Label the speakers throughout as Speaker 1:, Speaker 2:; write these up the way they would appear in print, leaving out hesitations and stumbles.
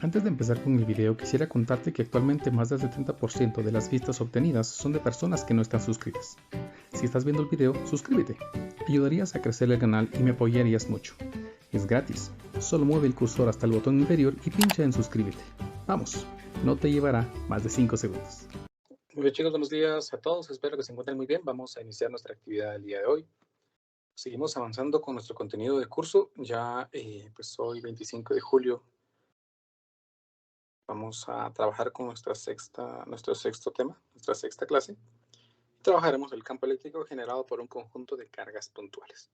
Speaker 1: Antes de empezar con el video, quisiera contarte que actualmente más del 70% de las vistas obtenidas son de personas que no están suscritas. Si estás viendo el video, suscríbete. Ayudarías a crecer el canal y me apoyarías mucho. Es gratis. Solo mueve el cursor hasta el botón inferior y pincha en suscríbete. Vamos, no te llevará más de 5 segundos.
Speaker 2: Muy bien, chicos, buenos días a todos. Espero que se encuentren muy bien. Vamos a iniciar nuestra actividad del día de hoy. Seguimos avanzando con nuestro contenido de curso. Ya, pues hoy, 25 de julio, vamos a trabajar con nuestro sexto tema, nuestra sexta clase. Trabajaremos el campo eléctrico generado por un conjunto de cargas puntuales.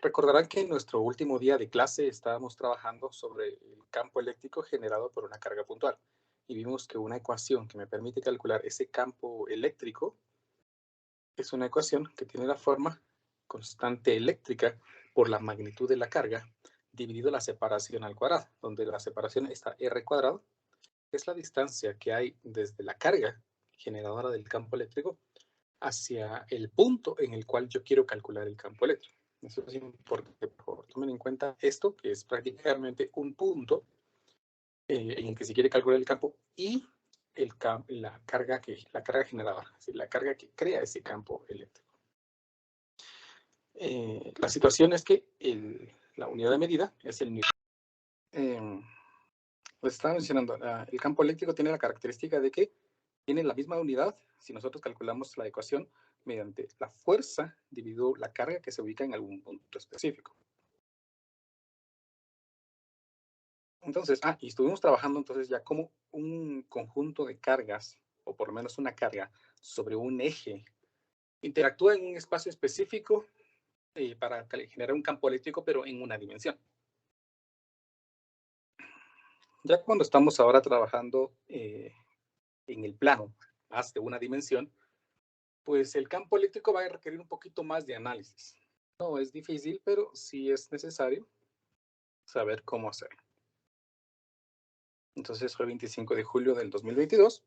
Speaker 2: Recordarán que en nuestro último día de clase estábamos trabajando sobre el campo eléctrico generado por una carga puntual. Y vimos que una ecuación que me permite calcular ese campo eléctrico es una ecuación que tiene la forma constante eléctrica por la magnitud de la carga dividido la separación al cuadrado, donde la separación está R cuadrado, es la distancia que hay desde la carga generadora del campo eléctrico hacia el punto en el cual yo quiero calcular el campo eléctrico. Eso es importante, por favor, tomen en cuenta esto, que es prácticamente un punto en el que se quiere calcular el campo y la carga generadora, es decir, la carga que crea ese campo eléctrico. La situación es que la unidad de medida es el newton. Les estaba mencionando, el campo eléctrico tiene la característica de que tiene la misma unidad si nosotros calculamos la ecuación mediante la fuerza dividido la carga que se ubica en algún punto específico. Entonces, y estuvimos trabajando entonces ya como un conjunto de cargas, o por lo menos una carga, sobre un eje, interactúa en un espacio específico para generar un campo eléctrico, pero en una dimensión. Ya cuando estamos ahora trabajando en el plano más de una dimensión, pues el campo eléctrico va a requerir un poquito más de análisis. No es difícil, pero sí es necesario saber cómo hacerlo. Entonces, hoy 25 de julio del 2022,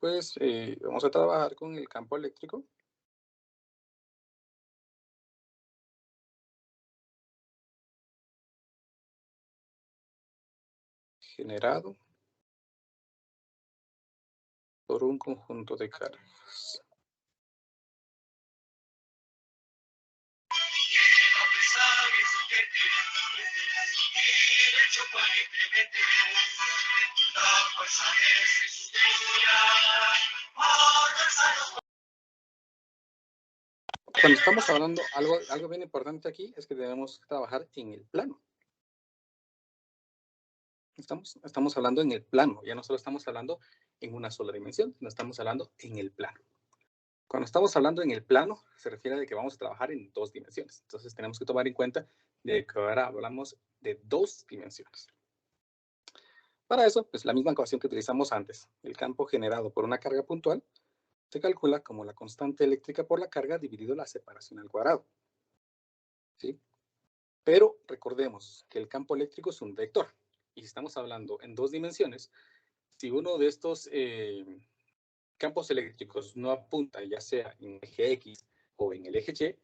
Speaker 2: pues vamos a trabajar con el campo eléctrico. Generado por un conjunto de cargas. Cuando estamos hablando, algo bien importante aquí es que debemos trabajar en el plano. Estamos hablando en el plano, ya no solo estamos hablando en una sola dimensión, sino estamos hablando en el plano. Cuando estamos hablando en el plano, se refiere a que vamos a trabajar en 2 dimensiones. Entonces tenemos que tomar en cuenta de que ahora hablamos de 2 dimensiones. Para eso, pues la misma ecuación que utilizamos antes, el campo generado por una carga puntual, se calcula como la constante eléctrica por la carga dividido la separación al cuadrado. ¿Sí? Pero recordemos que el campo eléctrico es un vector. Y si estamos hablando en 2 dimensiones, si uno de estos campos eléctricos no apunta ya sea en el eje X o en el eje Y,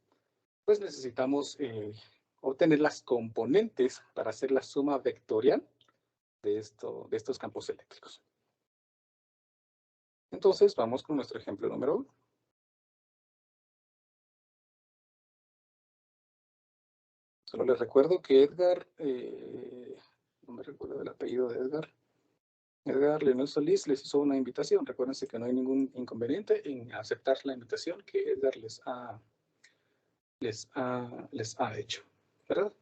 Speaker 2: pues necesitamos obtener las componentes para hacer la suma vectorial de estos campos eléctricos. Entonces, vamos con nuestro ejemplo número 1. Solo les recuerdo que Edgar, no me recuerdo el apellido de Edgar Leonel Solís les hizo una invitación. Recuérdense que no hay ningún inconveniente en aceptar la invitación que Edgar les ha hecho, ¿verdad?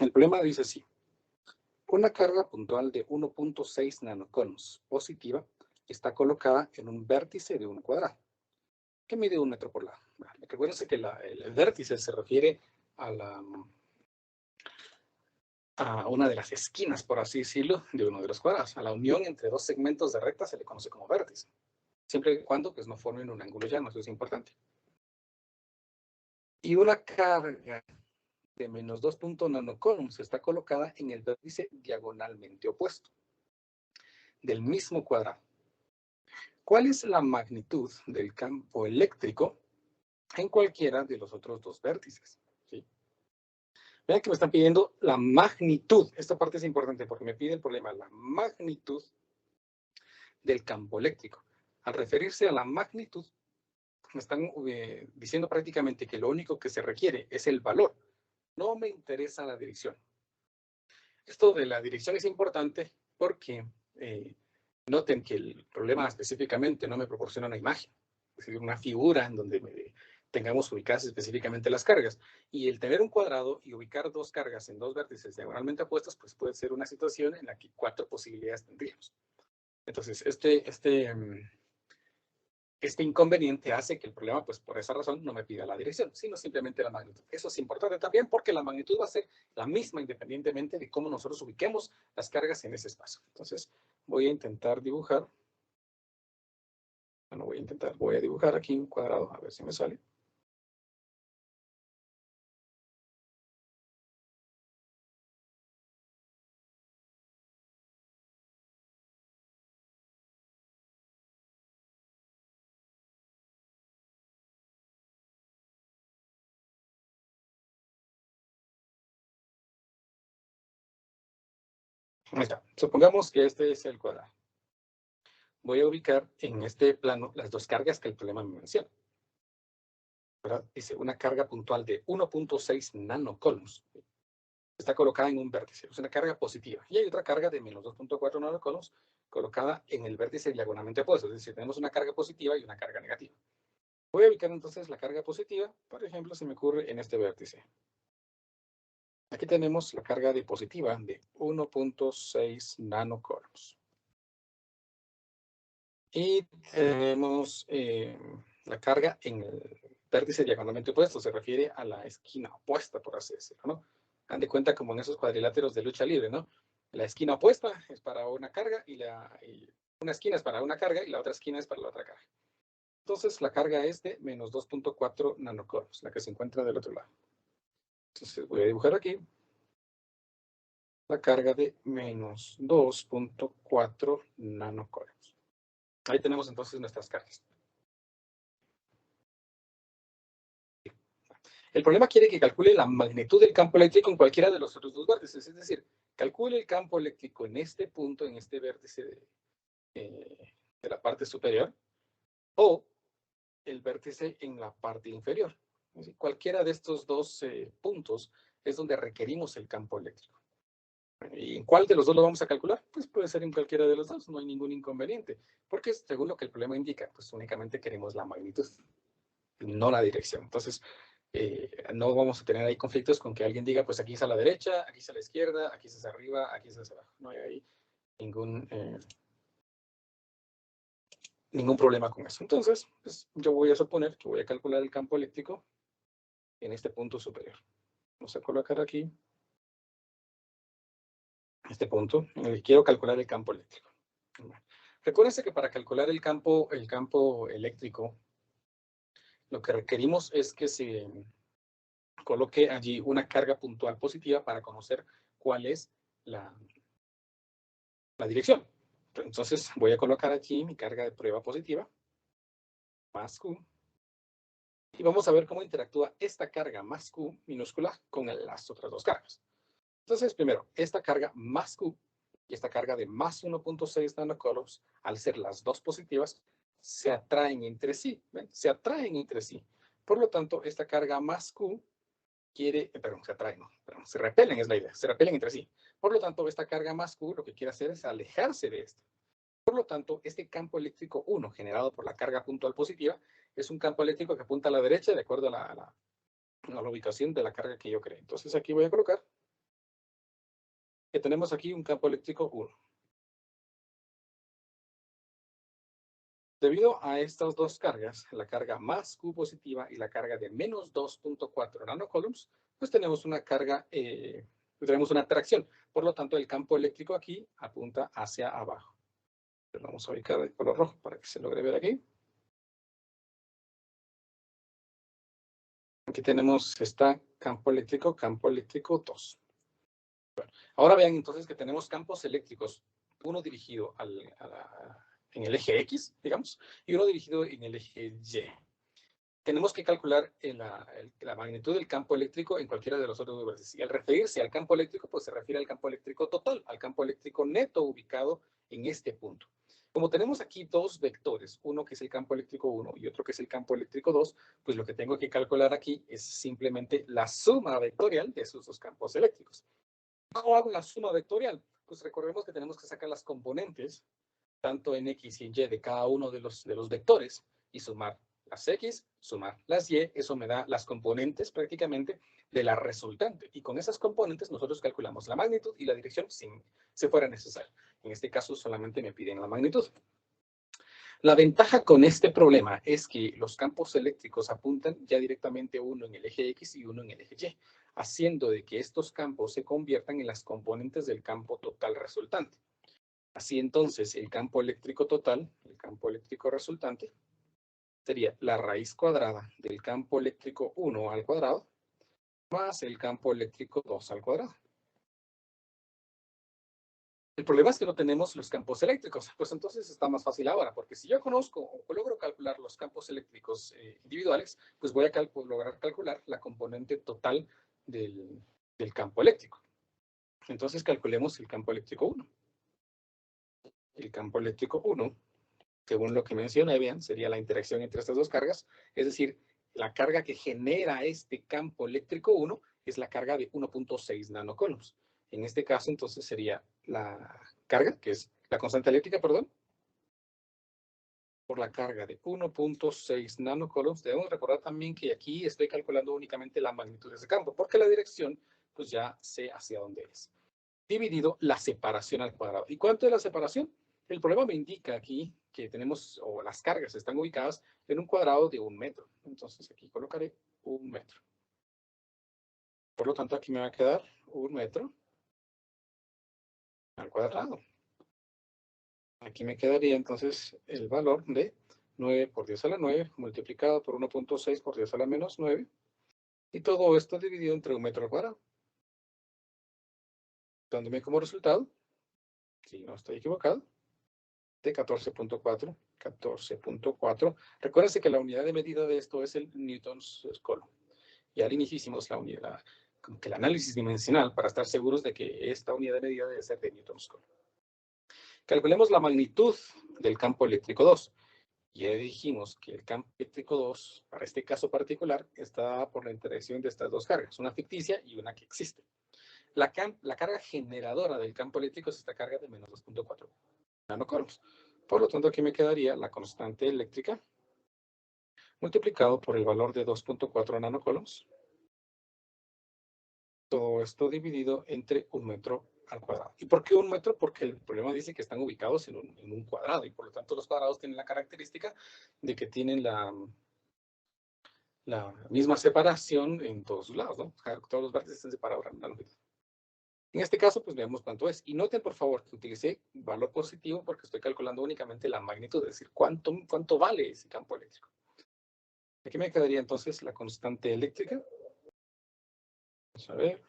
Speaker 2: El problema dice así. Una carga puntual de 1.6 nanoconos positiva está colocada en un vértice de un cuadrado, que mide 1 metro por lado. Recuérdense que el vértice se refiere a a una de las esquinas, por así decirlo, de uno de los cuadrados. A la unión entre dos segmentos de recta se le conoce como vértice. Siempre y cuando pues, no formen un ángulo llano, eso es importante. Y una carga de menos 2 nanocoulombs está colocada en el vértice diagonalmente opuesto del mismo cuadrado. ¿Cuál es la magnitud del campo eléctrico en cualquiera de los otros dos vértices? ¿Sí? Vean que me están pidiendo la magnitud. Esta parte es importante porque me pide el problema, la magnitud del campo eléctrico. Al referirse a la magnitud, me están diciendo prácticamente que lo único que se requiere es el valor. No me interesa la dirección. Esto de la dirección es importante porque noten que el problema específicamente no me proporciona una imagen, es decir, una figura en donde tengamos ubicadas específicamente las cargas. Y el tener un cuadrado y ubicar dos cargas en dos vértices diagonalmente opuestos, pues puede ser una situación en la que 4 posibilidades tendríamos. Entonces, este inconveniente hace que el problema, pues por esa razón, no me pida la dirección, sino simplemente la magnitud. Eso es importante también porque la magnitud va a ser la misma independientemente de cómo nosotros ubiquemos las cargas en ese espacio. Entonces, voy a intentar dibujar. Bueno, voy a dibujar aquí un cuadrado, a ver si me sale. Ahí está. Supongamos que este es el cuadrado. Voy a ubicar en este plano las dos cargas que el problema me menciona. ¿Verdad? Dice una carga puntual de 1.6 nanocoulombs. Está colocada en un vértice, es una carga positiva. Y hay otra carga de menos 2.4 nanocoulombs colocada en el vértice diagonalmente opuesto. Es decir, tenemos una carga positiva y una carga negativa. Voy a ubicar entonces la carga positiva, por ejemplo, se me ocurre en este vértice. Aquí tenemos la carga de positiva de 1.6 nanocoulombs. Y tenemos la carga en el vértice diagonalmente opuesto, se refiere a la esquina opuesta, por así decirlo, ¿no? Dan de cuenta como en esos cuadriláteros de lucha libre, ¿no? La esquina opuesta es para una carga y una esquina es para una carga y la otra esquina es para la otra carga. Entonces la carga es de menos 2.4 nanocoulombs, la que se encuentra del otro lado. Entonces voy a dibujar aquí la carga de menos 2.4 nanocoulombs. Ahí tenemos entonces nuestras cargas. El problema quiere que calcule la magnitud del campo eléctrico en cualquiera de los otros dos vértices, es decir, calcule el campo eléctrico en este punto, en este vértice de la parte superior, o el vértice en la parte inferior. Es decir, cualquiera de estos dos puntos es donde requerimos el campo eléctrico. ¿Y en cuál de los dos lo vamos a calcular? Pues puede ser en cualquiera de los dos, no hay ningún inconveniente, porque según lo que el problema indica, pues únicamente queremos la magnitud, no la dirección. Entonces, no vamos a tener ahí conflictos con que alguien diga, pues aquí es a la derecha, aquí es a la izquierda, aquí es hacia arriba, aquí es hacia abajo. No hay ahí ningún problema con eso. Entonces, pues, yo voy a suponer que voy a calcular el campo eléctrico en este punto superior. Vamos a colocar aquí este punto en el que quiero calcular el campo eléctrico. Recuérdense que para calcular el campo eléctrico, lo que requerimos es que se coloque allí una carga puntual positiva para conocer cuál es la dirección. Entonces voy a colocar aquí mi carga de prueba positiva, más Q, y vamos a ver cómo interactúa esta carga más Q minúscula con las otras dos cargas. Entonces, primero, esta carga más Q y esta carga de más 1.6 nanocoulombs, al ser las dos positivas, se atraen entre sí. ¿Ven? Se atraen entre sí. Por lo tanto, esta carga más Q se repelen, es la idea, se repelen entre sí. Por lo tanto, esta carga más Q lo que quiere hacer es alejarse de esta. Por lo tanto, este campo eléctrico 1 generado por la carga puntual positiva es un campo eléctrico que apunta a la derecha de acuerdo a la ubicación de la carga que yo creé. Entonces aquí voy a colocar que tenemos aquí un campo eléctrico 1. Debido a estas dos cargas, la carga más Q positiva y la carga de menos 2.4 nanocoulombs, pues tenemos una carga tenemos una atracción. Por lo tanto, el campo eléctrico aquí apunta hacia abajo. Lo vamos a ubicar de color rojo para que se logre ver aquí. Aquí tenemos campo eléctrico 2. Bueno, ahora vean entonces que tenemos campos eléctricos, uno dirigido en el eje X, digamos, y uno dirigido en el eje Y. Tenemos que calcular la magnitud del campo eléctrico en cualquiera de los otros vértices. Y al referirse al campo eléctrico, pues se refiere al campo eléctrico total, al campo eléctrico neto ubicado en este punto. Como tenemos aquí dos vectores, uno que es el campo eléctrico 1 y otro que es el campo eléctrico 2, pues lo que tengo que calcular aquí es simplemente la suma vectorial de esos dos campos eléctricos. ¿Cómo hago la suma vectorial? Pues recordemos que tenemos que sacar las componentes, tanto en X y en Y de cada uno de los vectores, y sumar las X, sumar las Y, eso me da las componentes prácticamente de la resultante. Y con esas componentes nosotros calculamos la magnitud y la dirección si fuera necesario. En este caso solamente me piden la magnitud. La ventaja con este problema es que los campos eléctricos apuntan ya directamente uno en el eje X y uno en el eje Y, haciendo de que estos campos se conviertan en las componentes del campo total resultante. Así entonces, el campo eléctrico total, el campo eléctrico resultante, sería la raíz cuadrada del campo eléctrico 1 al cuadrado más el campo eléctrico 2 al cuadrado. El problema es que no tenemos los campos eléctricos, pues entonces está más fácil ahora, porque si yo conozco o logro calcular los campos eléctricos individuales, pues voy a lograr calcular la componente total del campo eléctrico. Entonces calculemos el campo eléctrico 1. El campo eléctrico 1, según lo que mencioné bien, sería la interacción entre estas dos cargas, es decir, la carga que genera este campo eléctrico 1 es la carga de 1.6 nanocoulombs. En este caso, entonces, sería la carga, que es la constante eléctrica, perdón, por la carga de 1.6 nanocoulombs. Debemos recordar también que aquí estoy calculando únicamente la magnitud de ese campo, porque la dirección, pues ya sé hacia dónde es. Dividido la separación al cuadrado. ¿Y cuánto es la separación? El problema me indica aquí que tenemos, o las cargas están ubicadas en un cuadrado de 1 metro. Entonces aquí colocaré 1 metro. Por lo tanto, aquí me va a quedar 1 metro al cuadrado. Aquí me quedaría entonces el valor de 9 por 10 a la 9 multiplicado por 1.6 por 10 a la menos 9. Y todo esto dividido entre 1 metro al cuadrado. Dándome como resultado, si no estoy equivocado, de 14.4. 14.4. Recuérdense que la unidad de medida de esto es el Newton's Coulomb. Y al inicio hicimos como que el análisis dimensional para estar seguros de que esta unidad de medida debe ser de Newton's Coulomb. Calculemos la magnitud del campo eléctrico 2. Ya dijimos que el campo eléctrico 2, para este caso particular, está por la interacción de estas dos cargas, una ficticia y una que existe. La carga generadora del campo eléctrico es esta carga de menos 2.4 nanocoulombs. Por lo tanto, aquí me quedaría la constante eléctrica multiplicado por el valor de 2.4 nanocoulombs. Todo esto dividido entre 1 metro al cuadrado. ¿Y por qué 1 metro? Porque el problema dice que están ubicados en un cuadrado y por lo tanto los cuadrados tienen la característica de que tienen la misma separación en todos sus lados, ¿no? Todos los vértices están separados en la longitud. En este caso, pues veamos cuánto es. Y noten, por favor, que utilicé valor positivo porque estoy calculando únicamente la magnitud, es decir, cuánto vale ese campo eléctrico. Aquí me quedaría entonces la constante eléctrica. Vamos a ver.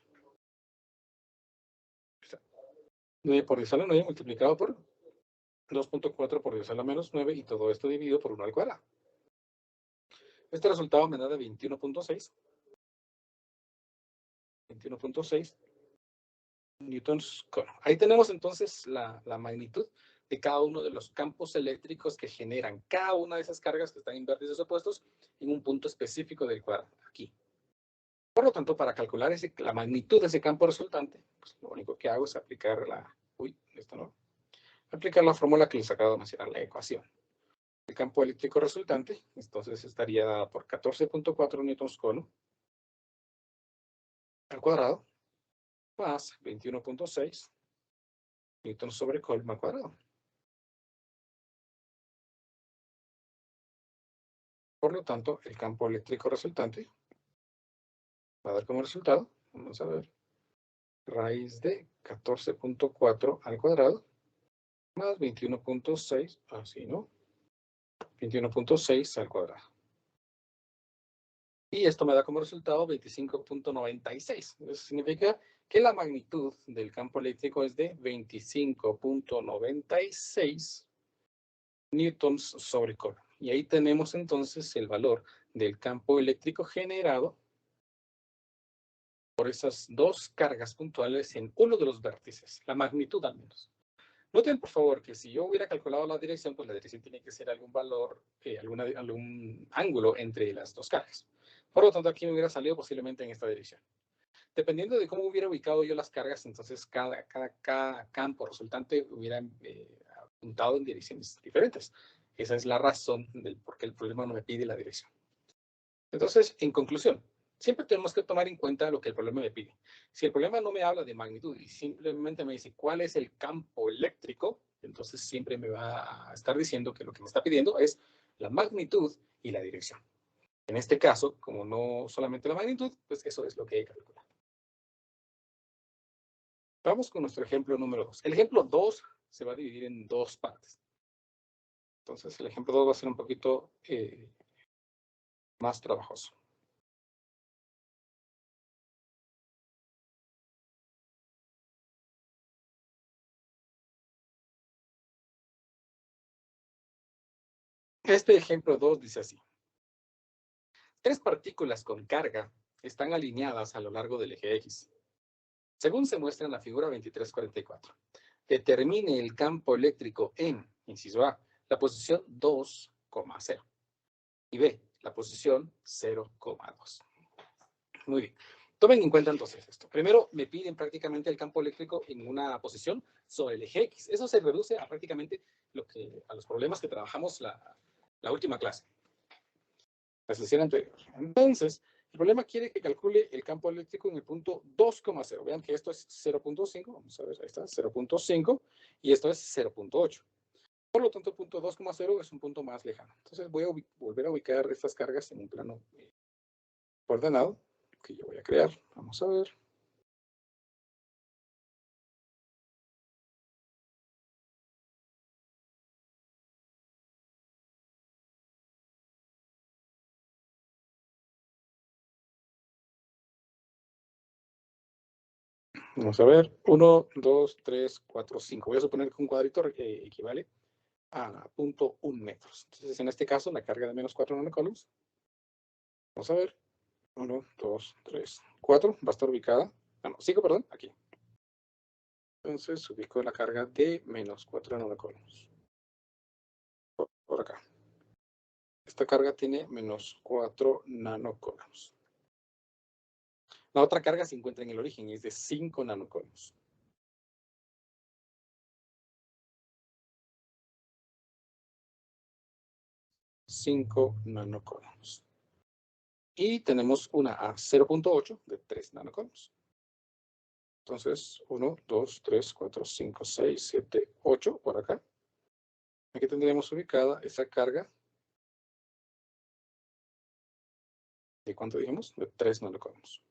Speaker 2: 9 por 10 a la 9 multiplicado por 2.4 por 10 a la menos 9 y todo esto dividido por 1 al cuadrado. Este resultado me da de 21.6. 21.6 newtons coulomb. Ahí tenemos entonces la magnitud de cada uno de los campos eléctricos que generan cada una de esas cargas que están en vértices opuestos en un punto específico del cuadrado, aquí. Por lo tanto, para calcular la magnitud de ese campo resultante, pues lo único que hago es aplicar aplicar la fórmula que les acabo de mencionar, la ecuación. El campo eléctrico resultante, entonces estaría dada por 14.4 newtons coulomb al cuadrado, más 21.6 newtons sobre coulomb al cuadrado. Por lo tanto, el campo eléctrico resultante va a dar como resultado, vamos a ver, raíz de 14.4 al cuadrado más 21.6, así, ¿no? 21.6 al cuadrado. Y esto me da como resultado 25.96. Eso significa que la magnitud del campo eléctrico es de 25.96 newtons sobre Coulomb. Y ahí tenemos entonces el valor del campo eléctrico generado por esas dos cargas puntuales en uno de los vértices, la magnitud al menos. Noten, por favor, que si yo hubiera calculado la dirección, pues la dirección tiene que ser algún valor, algún ángulo entre las dos cargas. Por lo tanto, aquí me hubiera salido posiblemente en esta dirección. Dependiendo de cómo hubiera ubicado yo las cargas, entonces cada campo resultante hubiera apuntado en direcciones diferentes. Esa es la razón del por qué el problema no me pide la dirección. Entonces, en conclusión, siempre tenemos que tomar en cuenta lo que el problema me pide. Si el problema no me habla de magnitud y simplemente me dice cuál es el campo eléctrico, entonces siempre me va a estar diciendo que lo que me está pidiendo es la magnitud y la dirección. En este caso, como no solamente la magnitud, pues eso es lo que hay que calcular. Vamos con nuestro ejemplo número 2. El ejemplo 2 se va a dividir en dos partes. Entonces, el ejemplo 2 va a ser un poquito más trabajoso. Este ejemplo 2 dice así. Tres partículas con carga están alineadas a lo largo del eje X. Según se muestra en la figura 2344, determine el campo eléctrico en, inciso A, la posición 2,0 y B, la posición 0,2. Muy bien. Tomen en cuenta entonces esto. Primero, me piden prácticamente el campo eléctrico en una posición sobre el eje X. Eso se reduce a prácticamente a los problemas que trabajamos la última clase. La sesión anterior. Entonces, el problema quiere que calcule el campo eléctrico en el punto 2,0. Vean que esto es 0.5. Vamos a ver, ahí está, 0.5. Y esto es 0.8. Por lo tanto, el punto 2,0 es un punto más lejano. Entonces, voy a volver a ubicar estas cargas en un plano ordenado que yo voy a crear. Vamos a ver. Vamos a ver. 1, 2, 3, 4, 5. Voy a suponer que un cuadrito equivale a 0.1 metros. Entonces, en este caso, la carga de menos 4 nanocoulombs. Vamos a ver. 1, 2, 3, 4. Va a estar ubicada. No, 5, perdón, aquí. Entonces, ubico la carga de menos 4 nanocoulombs. Por acá. Esta carga tiene menos 4 nanocoulombs. La otra carga se encuentra en el origen y es de 5 nanocoulombs. 5 nanocoulombs. Y tenemos una a 0.8 de 3 nanocoulombs. Entonces, 1, 2, 3, 4, 5, 6, 7, 8 por acá. Aquí tendríamos ubicada esa carga. ¿De cuánto dijimos? De 3 nanocoulombs.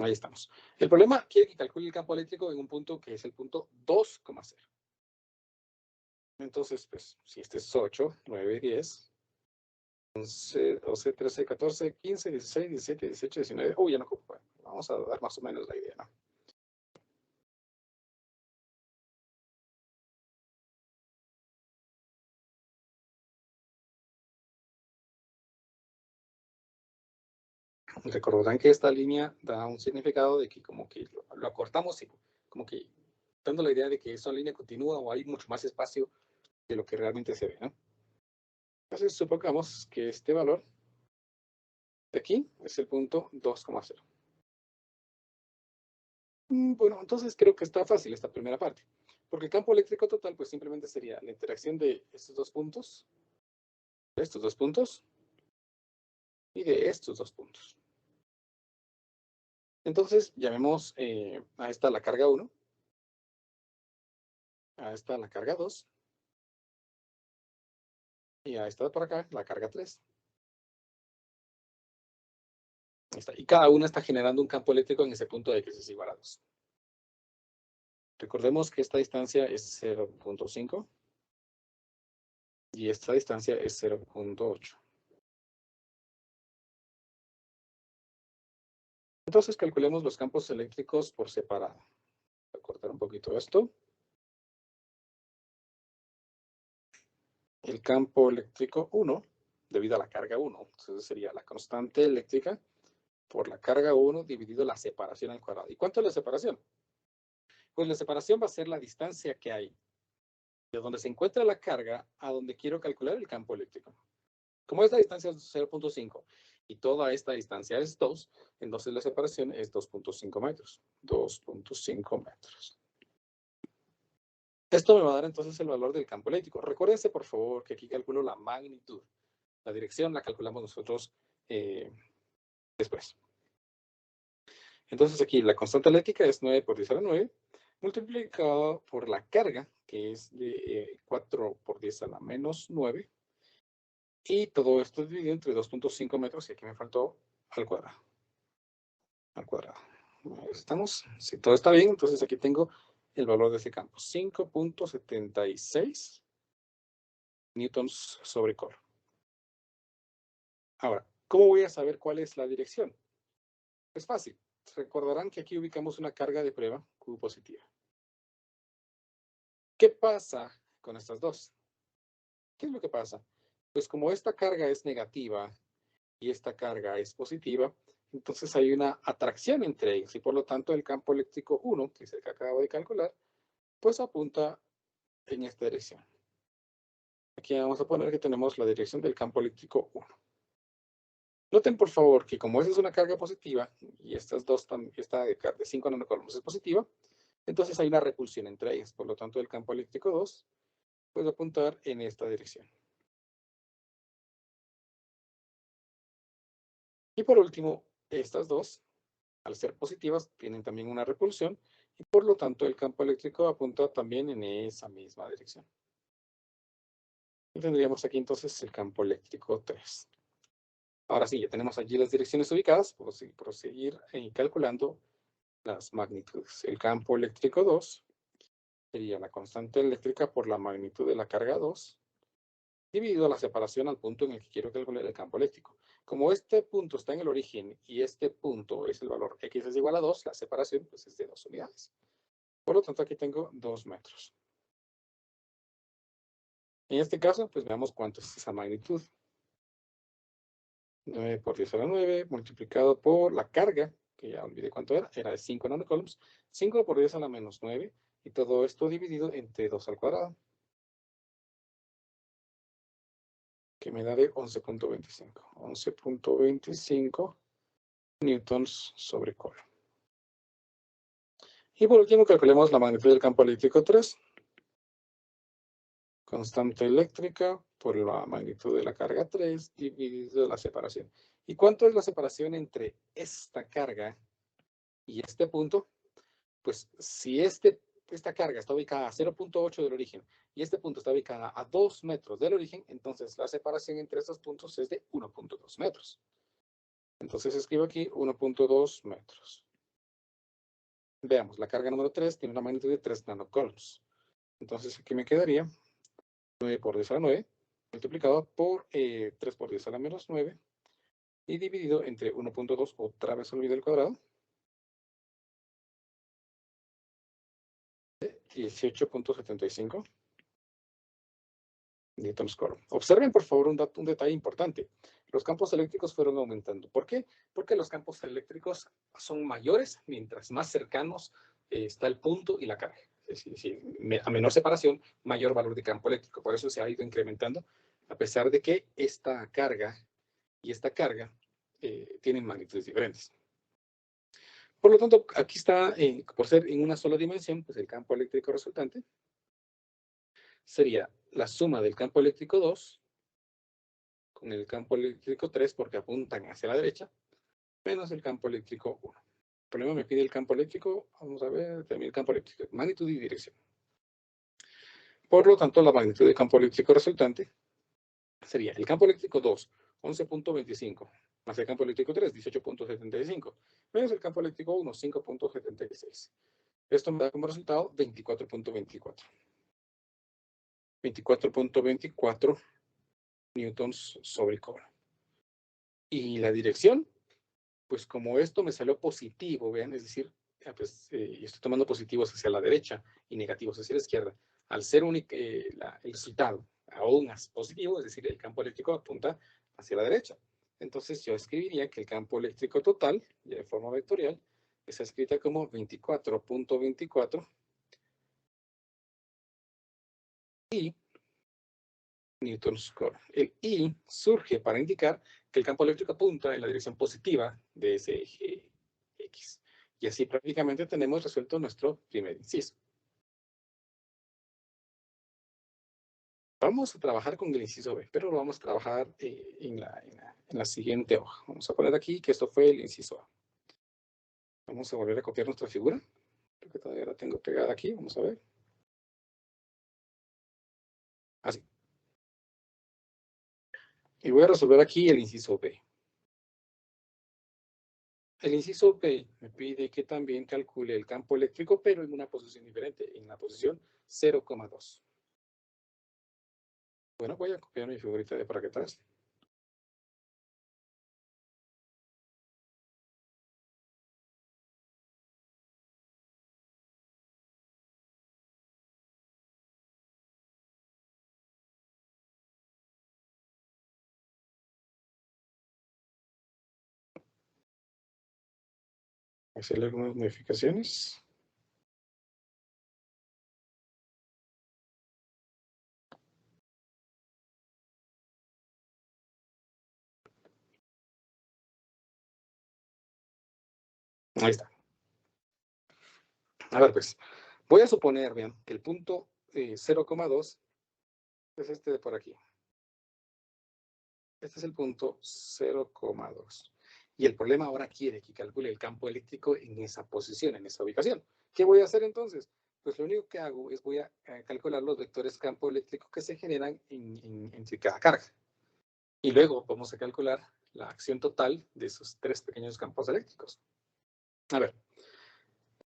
Speaker 2: Ahí estamos. El problema quiere que calcule el campo eléctrico en un punto que es el punto 2,0. Entonces, pues, si este es 8, 9, 10, 11, 12, 13, 14, 15, 16, 17, 18, 19. Uy, ya no ocupo. Bueno, vamos a dar más o menos la idea, ¿no? Recordarán que esta línea da un significado de que como que lo acortamos y como que dando la idea de que esa línea continúa o hay mucho más espacio de lo que realmente se ve, ¿no? Entonces, supongamos que este valor de aquí es el punto 2,0. Bueno, entonces creo que está fácil esta primera parte, porque el campo eléctrico total pues simplemente sería la interacción de estos dos puntos, y de estos dos puntos. Entonces llamemos a esta la carga 1, a esta la carga 2, y a esta de por acá la carga 3. Ahí está. Y cada una está generando un campo eléctrico en ese punto de X es igual a 2. Recordemos que esta distancia es 0.5 y esta distancia es 0.8. Entonces calculemos los campos eléctricos por separado. Voy a cortar un poquito esto. El campo eléctrico 1, debido a la carga 1, entonces sería la constante eléctrica por la carga 1 dividido la separación al cuadrado. ¿Y cuánto es la separación? Pues la separación va a ser la distancia que hay de donde se encuentra la carga a donde quiero calcular el campo eléctrico. Como esta distancia es 0.5 y toda esta distancia es 2, entonces la separación es 2.5 metros. 2.5 metros. Esto me va a dar entonces el valor del campo eléctrico. Recuérdense, por favor, que aquí calculo la magnitud. La dirección la calculamos nosotros después. Entonces aquí la constante eléctrica es 9 por 10 a la 9, multiplicado por la carga, que es de 4 por 10 a la menos 9. Y todo esto dividido entre 2.5 metros, y aquí me faltó al cuadrado. Al cuadrado. ¿Estamos? Si todo está bien, entonces aquí tengo el valor de ese campo. 5.76 newtons sobre Coulomb. Ahora, ¿cómo voy a saber cuál es la dirección? Es fácil. Recordarán que aquí ubicamos una carga de prueba Q positiva. ¿Qué pasa con estas dos? ¿Qué es lo que pasa? Pues como esta carga es negativa y esta carga es positiva, entonces hay una atracción entre ellos y por lo tanto el campo eléctrico 1, que es el que acabo de calcular, pues apunta en esta dirección. Aquí vamos a poner que tenemos la dirección del campo eléctrico 1. Noten por favor que como esa es una carga positiva y estas dos, esta de 5 nanocoulombs es positiva, entonces hay una repulsión entre ellas. Por lo tanto el campo eléctrico 2 puede apuntar en esta dirección. Y por último, estas dos, al ser positivas, tienen también una repulsión y por lo tanto el campo eléctrico apunta también en esa misma dirección. Y tendríamos aquí entonces el campo eléctrico 3. Ahora sí, ya tenemos allí las direcciones ubicadas. Puedo proseguir calculando las magnitudes. El campo eléctrico 2 sería la constante eléctrica por la magnitud de la carga 2 dividido la separación al punto en el que quiero calcular el campo eléctrico. Como este punto está en el origen y este punto es el valor x es igual a 2, la separación pues es de 2 unidades. Por lo tanto, aquí tengo 2 metros. En este caso, pues veamos cuánto es esa magnitud. 9 por 10 a la 9 multiplicado por la carga, que ya olvidé cuánto era de 5 nanocoulombs. 5 por 10 a la menos 9 y todo esto dividido entre 2 al cuadrado, que me da de 11.25. 11.25 newtons sobre Coulomb. Y por último, calculemos la magnitud del campo eléctrico 3. Constante eléctrica por la magnitud de la carga 3 dividido la separación. ¿Y cuánto es la separación entre esta carga y este punto? Pues si esta carga está ubicada a 0.8 del origen y este punto está ubicada a 2 metros del origen, entonces la separación entre estos puntos es de 1.2 metros. Entonces escribo aquí 1.2 metros. Veamos, la carga número 3 tiene una magnitud de 3 nanocoulombs. Entonces aquí me quedaría 9 por 10 a la 9 multiplicado por 3 por 10 a la menos 9 y dividido entre 1.2, otra vez olvidé el cuadrado, 18.75 newtons Coulomb. Observen por favor un detalle importante. Los campos eléctricos fueron aumentando. ¿Por qué? Porque los campos eléctricos son mayores mientras más cercanos está el punto y la carga. Es decir, a menor separación, mayor valor de campo eléctrico. Por eso se ha ido incrementando, a pesar de que esta carga y esta carga tienen magnitudes diferentes. Por lo tanto, aquí está, por ser en una sola dimensión, pues el campo eléctrico resultante sería la suma del campo eléctrico 2 con el campo eléctrico 3, porque apuntan hacia la derecha, menos el campo eléctrico 1. El problema me pide el campo eléctrico, vamos a ver, también el campo eléctrico, magnitud y dirección. Por lo tanto, la magnitud del campo eléctrico resultante sería el campo eléctrico 2, 11.25 más el campo eléctrico 3, 18.75, menos el campo eléctrico 1, 5.76. Esto me da como resultado 24.24. 24.24 newtons sobre cobre. Y la dirección, pues como esto me salió positivo, vean, es decir, pues, yo estoy tomando positivos hacia la derecha y negativos hacia la izquierda. Al ser el resultado aún más positivo, es decir, el campo eléctrico apunta hacia la derecha. Entonces yo escribiría que el campo eléctrico total, ya de forma vectorial, está escrita como 24.24 y newtons core. El I surge para indicar que el campo eléctrico apunta en la dirección positiva de ese eje X. Y así prácticamente tenemos resuelto nuestro primer inciso. Vamos a trabajar con el inciso B, pero lo vamos a trabajar en la siguiente hoja. Vamos a poner aquí que esto fue el inciso A. Vamos a volver a copiar nuestra figura. Creo que todavía la tengo pegada aquí. Vamos a ver. Así. Y voy a resolver aquí el inciso B. El inciso B me pide que también calcule el campo eléctrico, pero en una posición diferente, en la posición 0,2. Bueno, voy a copiar mi figurita de para que atrás. Hacerle algunas modificaciones. Ahí está. A ver, pues, voy a suponer, vean, que el punto 0,2 es este de por aquí. Este es el punto 0,2. Y el problema ahora quiere que calcule el campo eléctrico en esa posición, en esa ubicación. ¿Qué voy a hacer entonces? Pues lo único que hago es voy a calcular los vectores campo eléctrico que se generan entre cada carga. Y luego vamos a calcular la acción total de esos tres pequeños campos eléctricos. A ver,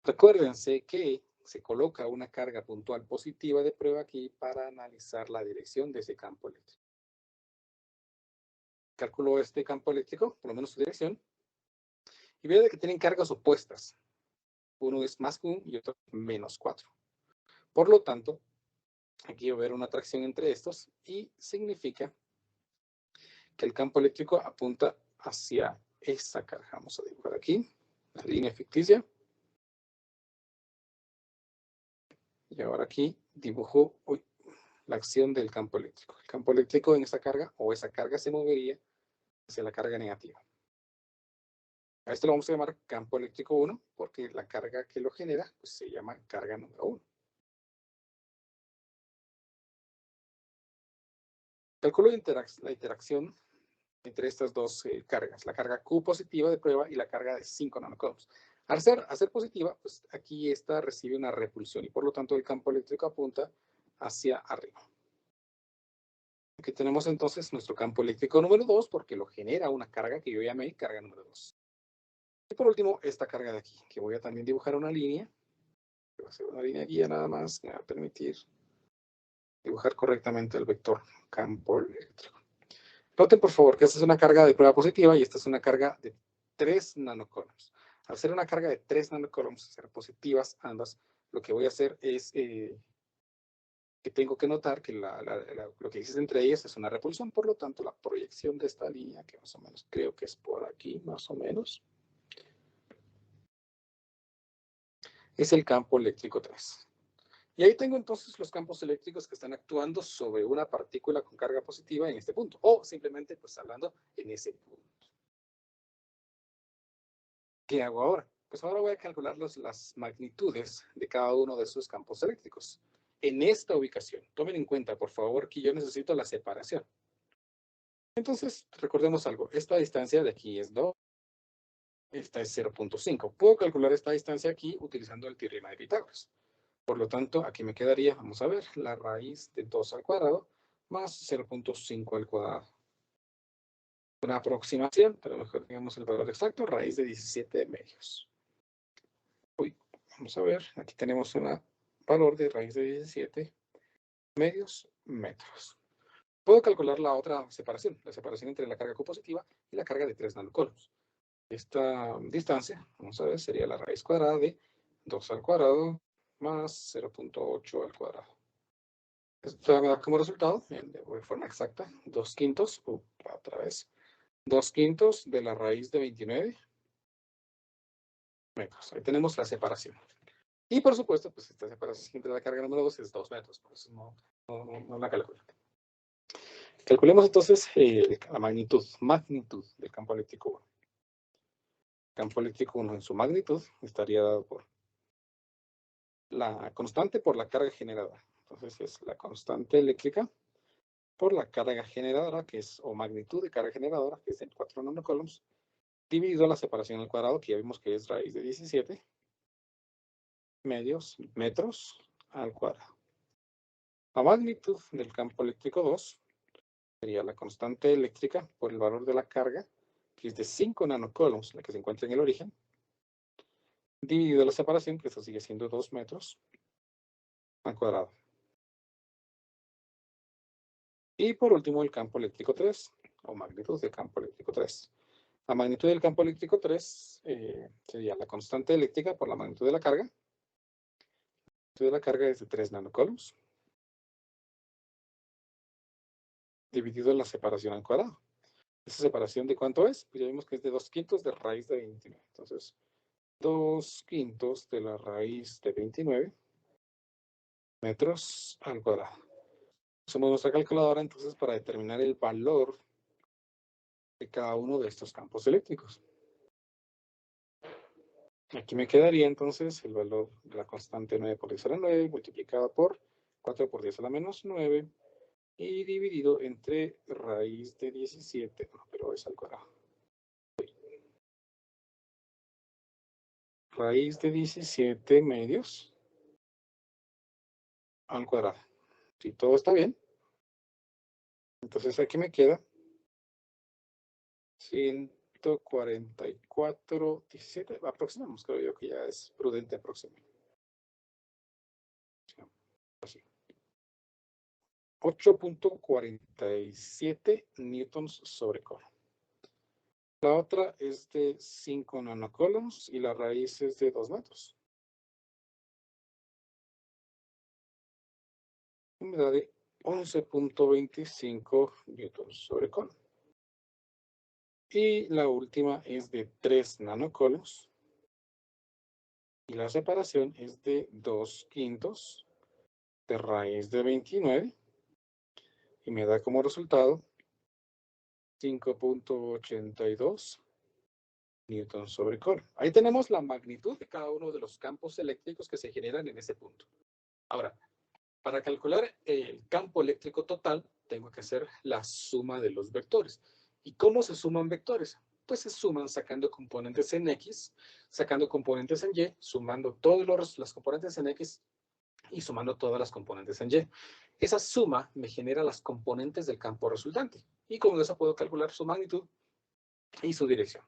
Speaker 2: recuérdense que se coloca una carga puntual positiva de prueba aquí para analizar la dirección de ese campo eléctrico. Calculo este campo eléctrico, por lo menos su dirección, y veo que tienen cargas opuestas. Uno es más 1 y otro menos 4. Por lo tanto, aquí va a haber una atracción entre estos y significa que el campo eléctrico apunta hacia esta carga. Vamos a dibujar aquí la línea ficticia. Y ahora aquí dibujo la acción del campo eléctrico. El campo eléctrico en esta carga o esa carga se movería hacia la carga negativa. A esto lo vamos a llamar campo eléctrico 1 porque la carga que lo genera pues, se llama carga número 1. Calculo la interacción entre estas dos cargas, la carga Q positiva de prueba y la carga de 5 nanocoulombs. Al ser positiva, pues aquí esta recibe una repulsión y por lo tanto el campo eléctrico apunta hacia arriba. Aquí tenemos entonces nuestro campo eléctrico número 2 porque lo genera una carga que yo llamé carga número 2. Y por último, esta carga de aquí, que voy a también dibujar una línea. Voy a hacer una línea guía nada más, me va a permitir dibujar correctamente el vector campo eléctrico. Noten, por favor, que esta es una carga de prueba positiva y esta es una carga de 3 nanocoulombs. Al ser una carga de 3 nanocoulombs, ser positivas ambas, lo que voy a hacer es que tengo que notar que lo que existe entre ellas es una repulsión, por lo tanto, la proyección de esta línea, que más o menos creo que es por aquí, más o menos, es el campo eléctrico 3. Y ahí tengo entonces los campos eléctricos que están actuando sobre una partícula con carga positiva en este punto, o simplemente pues hablando en ese punto. ¿Qué hago ahora? Pues ahora voy a calcular las magnitudes de cada uno de esos campos eléctricos. En esta ubicación, tomen en cuenta, por favor, que yo necesito la separación. Entonces, recordemos algo. Esta distancia de aquí es 2. Esta es 0.5. Puedo calcular esta distancia aquí utilizando el teorema de Pitágoras. Por lo tanto, aquí me quedaría, vamos a ver, la raíz de 2 al cuadrado más 0.5 al cuadrado. una aproximación, pero mejor digamos el valor exacto, raíz de 17 medios. Vamos a ver, aquí tenemos un valor de raíz de 17 medios metros. Puedo calcular la otra separación, la separación entre la carga copositiva y la carga de 3 nanocoulombs. Esta distancia, vamos a ver, sería la raíz cuadrada de 2 al cuadrado más 0.8 al cuadrado. Esto me da como resultado, de forma exacta, 2/5, otra vez, 2/5 de la raíz de 29 metros. Ahí tenemos la separación. Y por supuesto, pues esta separación entre la carga número 2 es 2 metros, por eso no la calculo. Calculemos entonces la magnitud del campo eléctrico 1. El campo eléctrico 1 en su magnitud estaría dado por la constante por la carga generada. Entonces es la constante eléctrica por la carga generadora, que es, o magnitud de carga generadora, que es en 4 nanocoulombs, dividido la separación al cuadrado, que ya vimos que es raíz de 17 medios metros al cuadrado. La magnitud del campo eléctrico 2 sería la constante eléctrica por el valor de la carga, que es de 5 nanocoulombs, la que se encuentra en el origen, dividido la separación, que esto sigue siendo 2 metros al cuadrado. Y por último, el campo eléctrico 3, o magnitud del campo eléctrico 3. La magnitud del campo eléctrico 3 sería la constante eléctrica por la magnitud de la carga. La magnitud de la carga es de 3 nanocoulombs, dividido en la separación al cuadrado. ¿Esa separación de cuánto es? Pues ya vimos que es de 2/5 de raíz de 29. Entonces, 2/5 de la raíz de 29 metros al cuadrado. Usamos nuestra calculadora entonces para determinar el valor de cada uno de estos campos eléctricos. Aquí me quedaría entonces el valor de la constante 9 por 10 a la 9 multiplicada por 4 por 10 a la menos 9 y dividido entre raíz de 17, no, pero es al cuadrado. Raíz de 17 medios al cuadrado. Si todo está bien, entonces aquí me queda 144,17. Aproximamos, creo yo que ya es prudente aproximar. Así. 8.47 newtons sobre coulomb. La otra es de 5 nanocoulombs y la raíz es de 2 metros. Y me da de 11.25 newtons sobre coulomb. Y la última es de 3 nanocoulombs. Y la separación es de 2/5 de raíz de 29. Y me da como resultado 5.82 newtons sobre coulomb. Ahí tenemos la magnitud de cada uno de los campos eléctricos que se generan en ese punto. Ahora, para calcular el campo eléctrico total, tengo que hacer la suma de los vectores. ¿Y cómo se suman vectores? Pues se suman sacando componentes en X, sacando componentes en Y, sumando todas las componentes en X y sumando todas las componentes en Y. Esa suma me genera las componentes del campo resultante. Y con eso puedo calcular su magnitud y su dirección.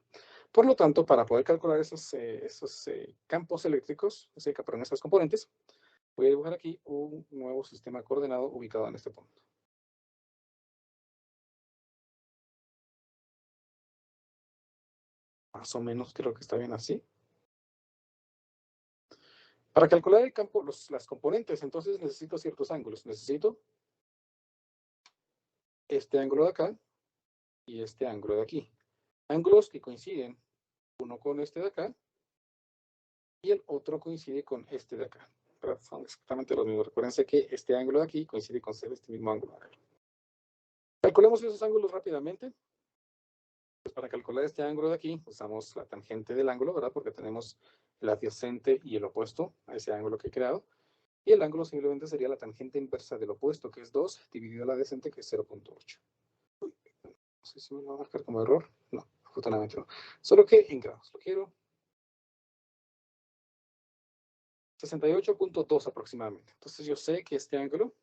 Speaker 2: Por lo tanto, para poder calcular esos campos eléctricos, perdón, esas componentes, voy a dibujar aquí un nuevo sistema coordenado ubicado en este punto. Más o menos creo que está bien así. Para calcular el campo, las componentes, entonces necesito ciertos ángulos. Necesito este ángulo de acá y este ángulo de aquí. Ángulos que coinciden, uno con este de acá y el otro coincide con este de acá. Pero son exactamente los mismos. Recuérdense que este ángulo de aquí coincide con este mismo ángulo de acá. Calculemos esos ángulos rápidamente. Pues para calcular este ángulo de aquí, usamos la tangente del ángulo, ¿verdad? Porque tenemos el adyacente y el opuesto a ese ángulo que he creado. Y el ángulo simplemente sería la tangente inversa del opuesto, que es 2, dividido el adyacente, que es 0.8. No sé si me lo va a marcar como error. No, afortunadamente no. Solo que en grados. Lo quiero 68.2 aproximadamente. Entonces yo sé que este ángulo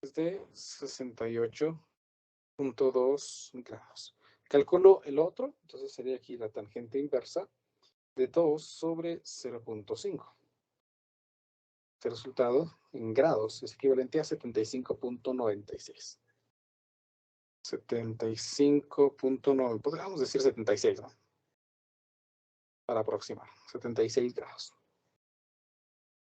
Speaker 2: es de 68.2 grados. Calculo el otro, entonces sería aquí la tangente inversa de 2 sobre 0.5. Este resultado en grados es equivalente a 75.96. 75.9, podríamos decir 76, ¿no? Para aproximar, 76 grados.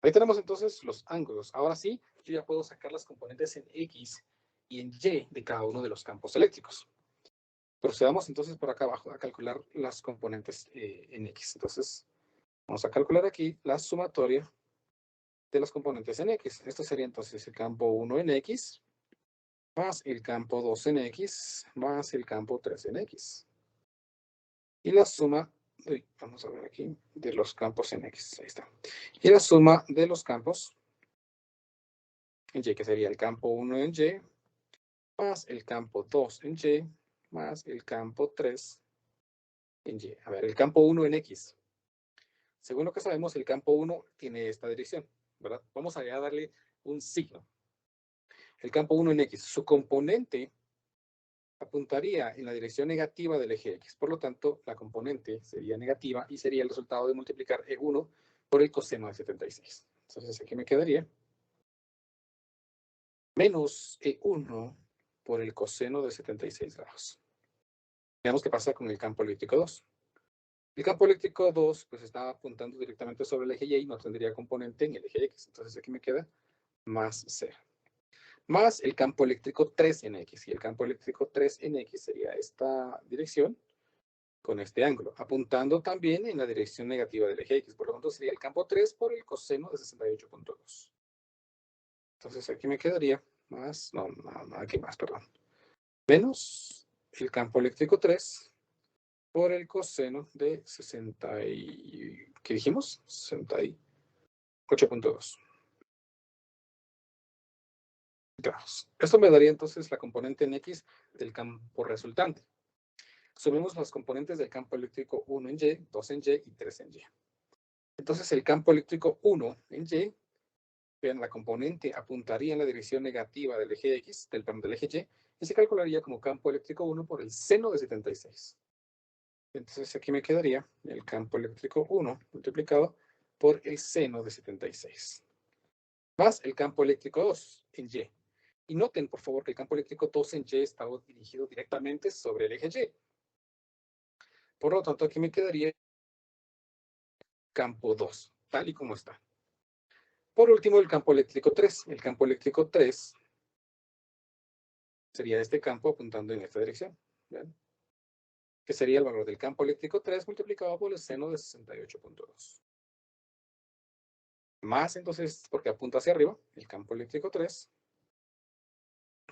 Speaker 2: Ahí tenemos entonces los ángulos. Ahora sí, yo ya puedo sacar las componentes en X y en Y de cada uno de los campos eléctricos. Procedamos entonces por acá abajo a calcular las componentes en X. Entonces, vamos a calcular aquí la sumatoria de las componentes en X. Esto sería entonces el campo 1 en X, más el campo 2 en X, más el campo 3 en X. Y la suma, vamos a ver aquí, de los campos en X. Ahí está. Y la suma de los campos en Y, que sería el campo 1 en Y, más el campo 2 en Y, más el campo 3 en Y. A ver, el campo 1 en X. Según lo que sabemos, el campo 1 tiene esta dirección, ¿verdad? Vamos a darle un signo. El campo 1 en X, su componente apuntaría en la dirección negativa del eje X. Por lo tanto, la componente sería negativa y sería el resultado de multiplicar E1 por el coseno de 76. Entonces, aquí me quedaría menos E1 por el coseno de 76 grados. Veamos qué pasa con el campo eléctrico 2. El campo eléctrico 2 pues está apuntando directamente sobre el eje Y y no tendría componente en el eje X. Entonces aquí me queda más 0. Más el campo eléctrico 3 en X. Y el campo eléctrico 3 en X sería esta dirección con este ángulo, apuntando también en la dirección negativa del eje X. Por lo tanto, sería el campo 3 por el coseno de 68.2. Entonces aquí me quedaría más, no, aquí más, perdón. Menos el campo eléctrico 3 por el coseno de 60 y, ¿qué dijimos? 68.2 grados. Esto me daría entonces la componente en X del campo resultante. Sumemos las componentes del campo eléctrico 1 en Y, 2 en Y y 3 en Y. Entonces el campo eléctrico 1 en Y, vean, la componente apuntaría en la dirección negativa del eje X, del eje Y, y se calcularía como campo eléctrico 1 por el seno de 76. Entonces aquí me quedaría el campo eléctrico 1 multiplicado por el seno de 76. Más el campo eléctrico 2 en Y. Y noten, por favor, que el campo eléctrico 2 en Y está dirigido directamente sobre el eje Y. Por lo tanto, aquí me quedaría campo 2, tal y como está. Por último, el campo eléctrico 3. El campo eléctrico 3 sería este campo apuntando en esta dirección. ¿Ven? Que sería el valor del campo eléctrico 3 multiplicado por el seno de 68.2. Más entonces, porque apunta hacia arriba, el campo eléctrico 3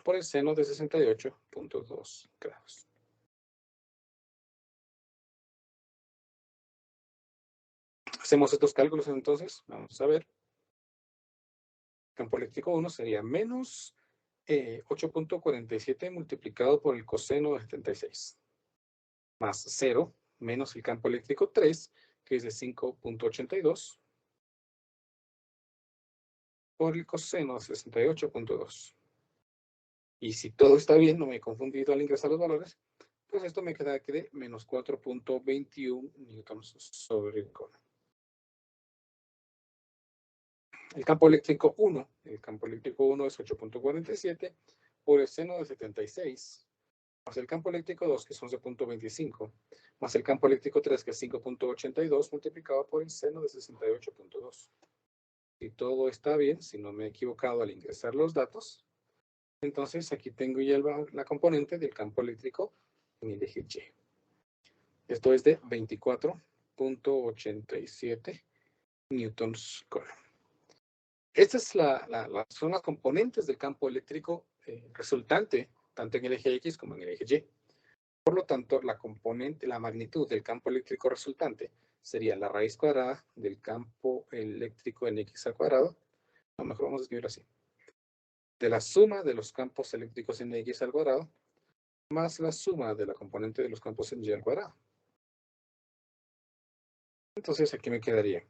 Speaker 2: por el seno de 68.2 grados. Hacemos estos cálculos entonces, vamos a ver. Campo eléctrico 1 sería menos 8.47 multiplicado por el coseno de 76. Más 0 menos el campo eléctrico 3, que es de 5.82, por el coseno de 68.2. Y si todo está bien, no me he confundido al ingresar los valores, pues esto me queda que de menos 4.21 newtons sobre el cono. El campo eléctrico 1 es 8.47 por el seno de 76, más el campo eléctrico 2, que es 11.25, más el campo eléctrico 3, que es 5.82, multiplicado por el seno de 68.2. Si todo está bien, si no me he equivocado al ingresar los datos, entonces aquí tengo ya la componente del campo eléctrico en el eje Y. Esto es de 24.87 newtons coulomb. Estas son las componentes del campo eléctrico resultante, tanto en el eje X como en el eje Y. Por lo tanto, la magnitud del campo eléctrico resultante sería la raíz cuadrada del campo eléctrico en X al cuadrado. A lo mejor vamos a escribirlo así. De la suma de los campos eléctricos en X al cuadrado, más la suma de la componente de los campos en Y al cuadrado. Entonces, aquí me quedaría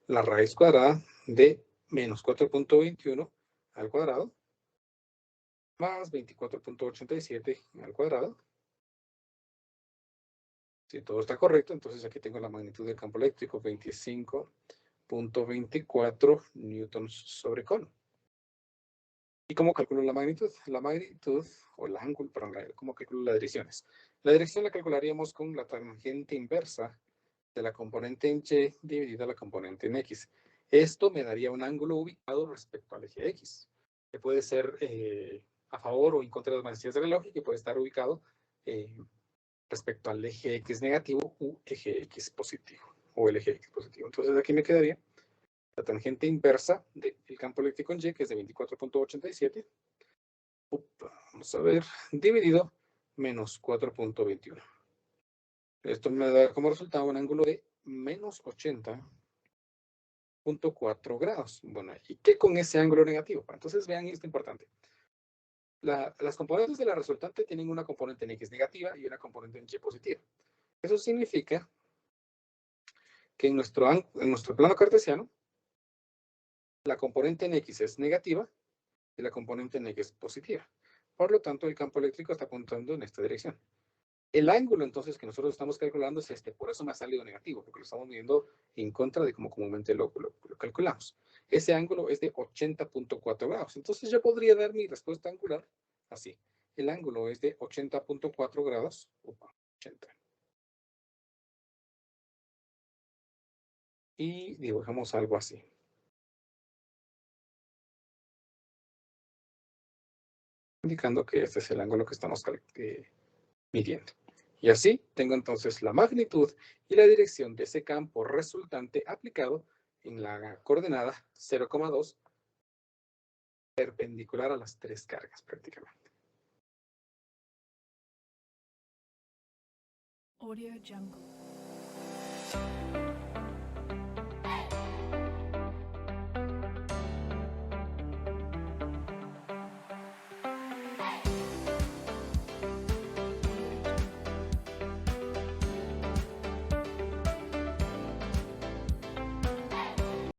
Speaker 2: la raíz cuadrada de menos 4.21 al cuadrado, más 24.87 al cuadrado. Si todo está correcto, entonces aquí tengo la magnitud del campo eléctrico, 25.24 newtons sobre cono. ¿Y cómo calculo la magnitud? La magnitud, o el ángulo, perdón, ¿cómo calculo las direcciones? La dirección la calcularíamos con la tangente inversa de la componente en Y dividida la componente en X. Esto me daría un ángulo ubicado respecto al eje X, que puede ser a favor o en contra de las manecillas del reloj y que puede estar ubicado respecto al eje X negativo u eje X positivo, o el eje X positivo. Entonces aquí me quedaría la tangente inversa del campo eléctrico en Y, que es de 24.87. Vamos a ver, dividido menos 4.21. Esto me da como resultado un ángulo de menos 80.4 grados. Bueno, ¿y qué con ese ángulo negativo? Entonces vean esto importante. Las componentes de la resultante tienen una componente en X negativa y una componente en Y positiva. Eso significa que en nuestro plano cartesiano, la componente en X es negativa y la componente en X es positiva. Por lo tanto, el campo eléctrico está apuntando en esta dirección. El ángulo, entonces, que nosotros estamos calculando es este. Por eso me ha salido negativo, porque lo estamos midiendo en contra de como comúnmente lo calculamos. Ese ángulo es de 80.4 grados. Entonces, yo podría dar mi respuesta angular así. El ángulo es de 80.4 grados. 80. Y dibujamos algo así. Indicando que este es el ángulo que estamos midiendo. Y así tengo entonces la magnitud y la dirección de ese campo resultante aplicado en la coordenada 0,2 perpendicular a las tres cargas prácticamente.
Speaker 3: Audio Jungle.